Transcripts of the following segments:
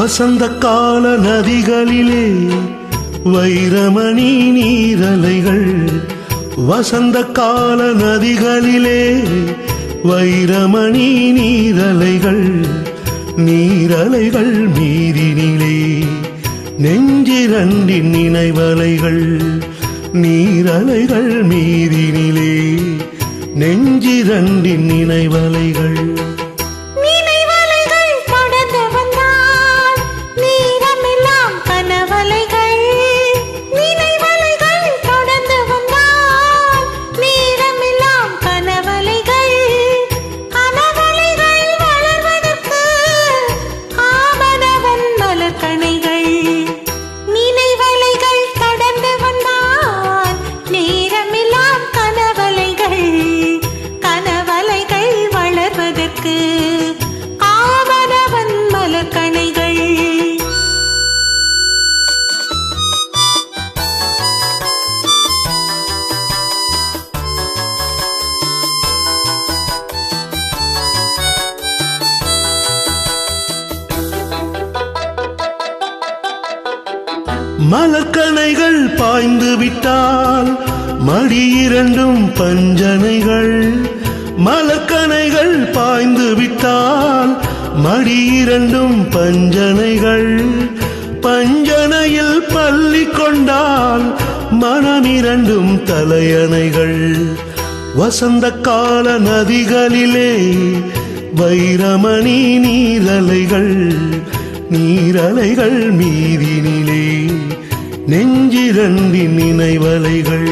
வசந்த கால நதிகளிலே வைரமணி நீரலைகள், வசந்த கால நதிகளிலே வைரமணி நீரலைகள், நீரலைகள் மீதினிலே நெஞ்சிரண்டின் நினைவலைகள், நீரலைகள் மீதினிலே நெஞ்சிரண்டின் நினைவலைகள். மலர்கணைகள் பாய்ந்து விட்டால் மடி இரண்டும் பஞ்சனைகள், மலர்கணைகள் பாய்ந்து விட்டால் மடி இரண்டும் பஞ்சனைகள், பஞ்சனையில் பள்ளி கொண்டால் மனமிரண்டும் தலையணைகள். வசந்த கால நதிகளிலே வைரமணி நீரலைகள், நீரலைகள் மீதினிலே நெஞ்சிரண்டின் நினைவலைகள்.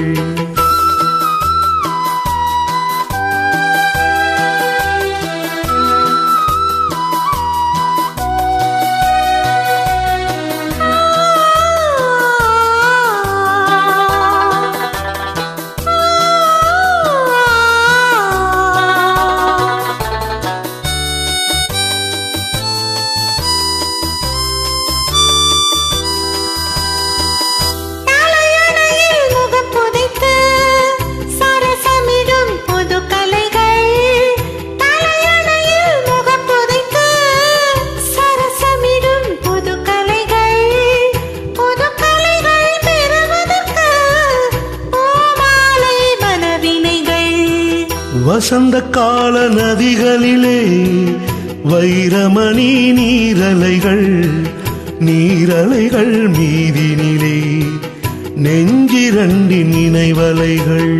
வசந்த கால நதிகளிலே வைரமணி நீரலைகள், நீரலைகள் மீதினிலே நெஞ்சிரண்டின் நினைவலைகள்.